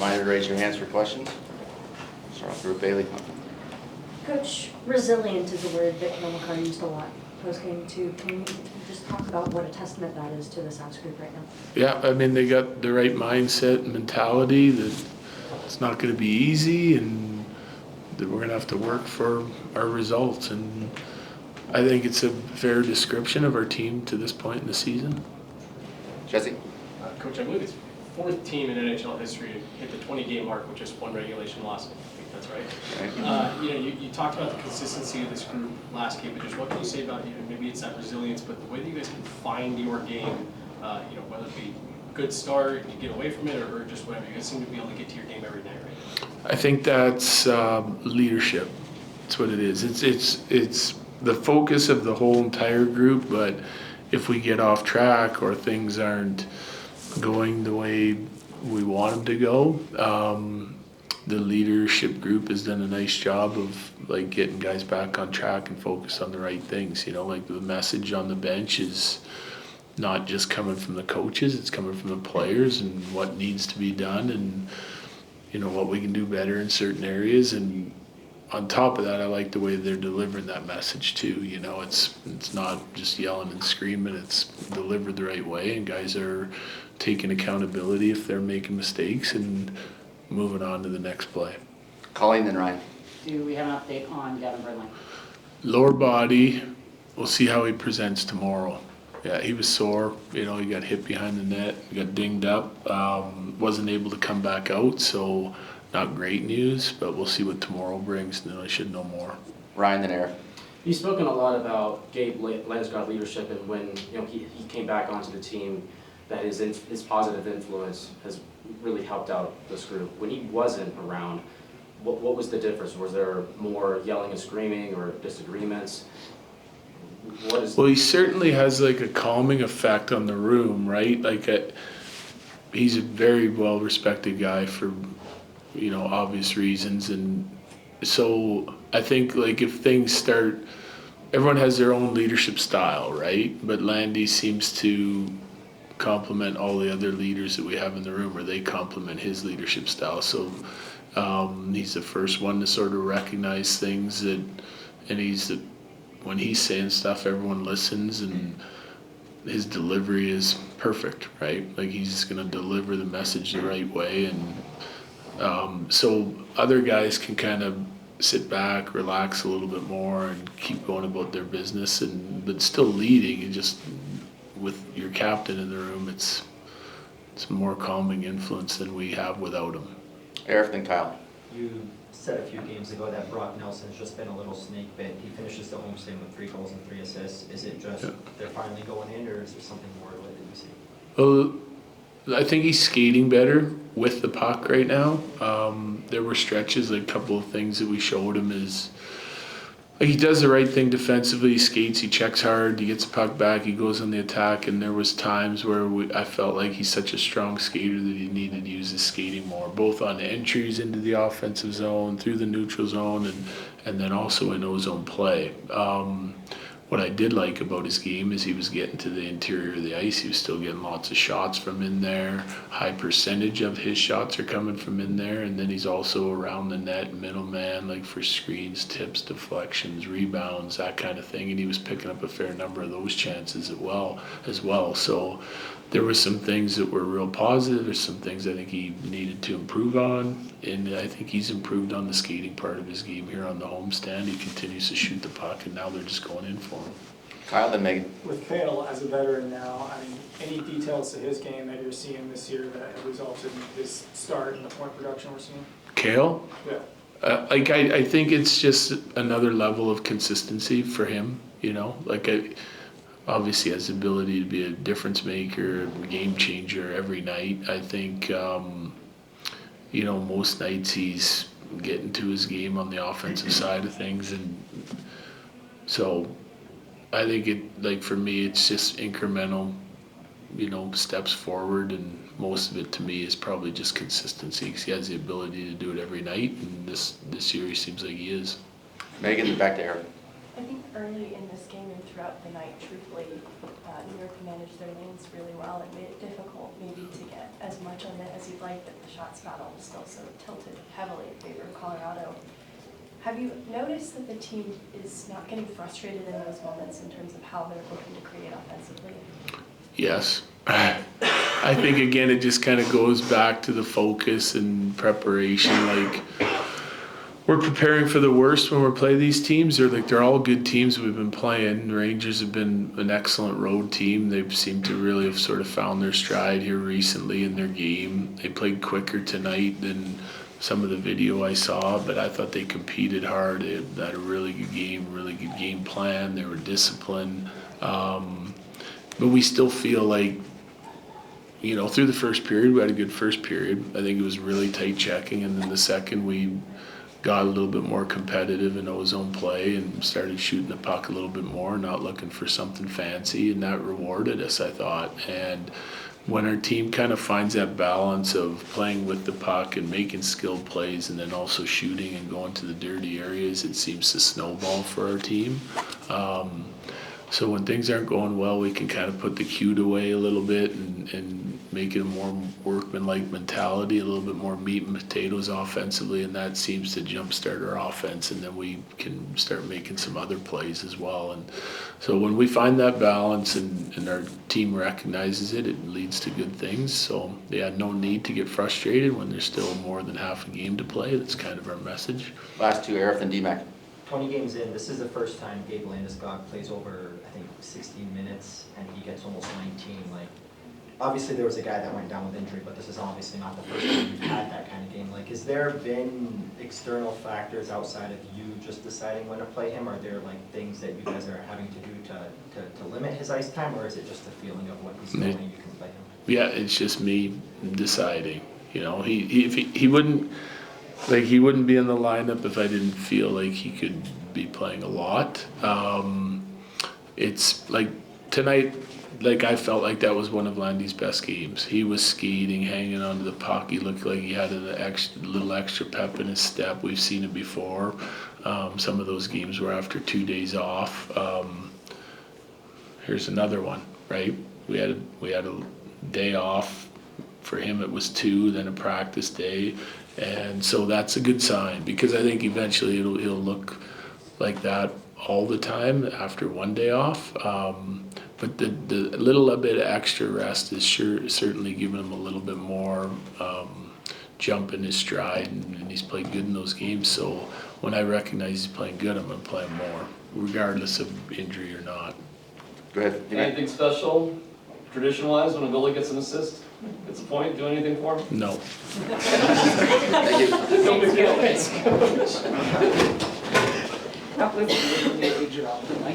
Reminder to raise your hands for questions. Start off Group Bailey. Coach, resilient is a word that Neil McCarty used a lot post-game too. Can you just talk about what a testament that is to this Habs group right now? Yeah, I mean, they got the right mindset and mentality that it's not going to be easy and that we're going to have to work for our results. And I think it's a fair description of our team to this point in the season. Jesse? Coach, I believe it's fourth team in NHL history to hit the 20-game mark with just one regulation loss. I think that's right. You talked about the consistency of this group last game, but just what can you say about maybe it's that resilience, but the way that you guys can find your game, whether it be a good start, you get away from it, or just whatever. You guys seem to be able to get to your game every night, right? I think that's leadership. That's what it is. It's the focus of the whole entire group, but if we get off track or things aren't going the way we want them to go, the leadership group has done a nice job of like getting guys back on track and focused on the right things. Like the message on the bench is not just coming from the coaches, it's coming from the players and what needs to be done and what we can do better in certain areas. And on top of that, I like the way they're delivering that message too. It's not just yelling and screaming, it's delivered the right way, and guys are taking accountability if they're making mistakes and moving on to the next play. Colleen, then Ryan. Do we have an update on Gavin Burnley? Lower body, we'll see how he presents tomorrow. Yeah, he was sore. He got hit behind the net, got dinged up, wasn't able to come back out, so not great news, but we'll see what tomorrow brings, and then I should know more. Ryan, then Eric. You've spoken a lot about Gabe Landeskog leadership, and when he came back onto the team, that his positive influence has really helped out this group. When he wasn't around, what was the difference? Was there more yelling and screaming or disagreements? Well, he certainly has like a calming effect on the room, right? He's a very well-respected guy for obvious reasons, and so I think like if things start, everyone has their own leadership style, right? But Landy seems to complement all the other leaders that we have in the room, or they complement his leadership style. So he's the first one to sort of recognize things when he's saying stuff, everyone listens, and his delivery is perfect, right? Like he's going to deliver the message the right way, and so other guys can kind of sit back, relax a little bit more, and keep going about their business, but still leading. And just with your captain in the room, it's a more calming influence than we have without him. Eric, then Kyle. You said a few games ago that Brock Nelson's just been a little snake bit. He finishes the homestand with 3 goals and 3 assists. Is it just they're finally going in, or is there something more to it that you see? Well, I think he's skating better with the puck right now. There were stretches, like a couple of things that we showed him is he does the right thing defensively. He skates, he checks hard, he gets the puck back, he goes on the attack, and there was times where I felt like he's such a strong skater that he needed to use his skating more, both on entries into the offensive zone, through the neutral zone, and then also in ozone play. What I did like about his game is he was getting to the interior of the ice. He was still getting lots of shots from in there. High percentage of his shots are coming from in there. And then he's also around the net, middleman, like for screens, tips, deflections, rebounds, that kind of thing. And he was picking up a fair number of those chances as well. So there were some things that were real positive. There's some things I think he needed to improve on. And I think he's improved on the skating part of his game here on the homestand. He continues to shoot the puck, and now they're just going in for him. Kyle, then Megan. With Kale as a veteran now, any details to his game that you're seeing this year that have resulted in his start and the point production we're seeing? Kale? Yeah. I think it's just another level of consistency for him, obviously has the ability to be a difference maker, a game changer every night. I think, most nights he's getting to his game on the offensive side of things. And so I think for me, it's just incremental, steps forward. And most of it to me is probably just consistency, because he has the ability to do it every night. And this year he seems like he is. Megan, back to Eric. I think early in this game and throughout the night, truthfully, New York managed their lanes really well and made it difficult maybe to get as much on it as you'd like, but the shots battle was still so tilted heavily in favor of Colorado. Have you noticed that the team is not getting frustrated in those moments in terms of how they're looking to create offensively? Yes. I think, again, it just kind of goes back to the focus and preparation. Like, we're preparing for the worst when we play these teams. They're all good teams we've been playing. The Rangers have been an excellent road team. They seem to really have sort of found their stride here recently in their game. They played quicker tonight than some of the video I saw, but I thought they competed hard. They had a really good game plan. They were disciplined. But we still feel like, you know, through the first period, we had a good first period. I think it was really tight checking, and then the second we got a little bit more competitive in ozone play and started shooting the puck a little bit more, not looking for something fancy, and that rewarded us, I thought. And when our team kind of finds that balance of playing with the puck and making skilled plays and then also shooting and going to the dirty areas, it seems to snowball for our team. So when things aren't going well, we can kind of put the cute away a little bit and make it a more workman-like mentality, a little bit more meat and potatoes offensively, and that seems to jumpstart our offense, and then we can start making some other plays as well. And so when we find that balance and our team recognizes it, it leads to good things. So they had no need to get frustrated when there's still more than half a game to play. That's kind of our message. Last two, Arif and D-Mac. 20 games in, this is the first time Gabe Landeskog plays over, I think, 16 minutes, and he gets almost 19. Like, obviously there was a guy that went down with injury, but this is obviously not the first time you've had that kind of game. Like, has there been external factors outside of you just deciding when to play him? Are there like things that you guys are having to do to limit his ice time, or is it just a feeling of what he's doing and you can play him? Yeah, it's just me deciding. You know, he wouldn't. Like, he wouldn't be in the lineup if I didn't feel like he could be playing a lot. It's like tonight, like I felt like that was one of Landy's best games. He was skating, hanging onto the puck. He looked like he had a little extra pep in his step. We've seen it before. Some of those games were after 2 days off. Here's another one, right? We had a day off. For him, it was 2, then a practice day. And so that's a good sign, because I think eventually he'll look like that all the time after 1 day off. But the little bit of extra rest is certainly giving him a little bit more jump in his stride, and he's played good in those games. So when I recognize he's playing good, I'm going to play him more, regardless of injury or not. Go ahead. D-Mac. Anything special, tradition-wise, when a goalie gets an assist? Gets a point, do anything for him? No. Thank you. No big deal, thanks. That was a really good job tonight.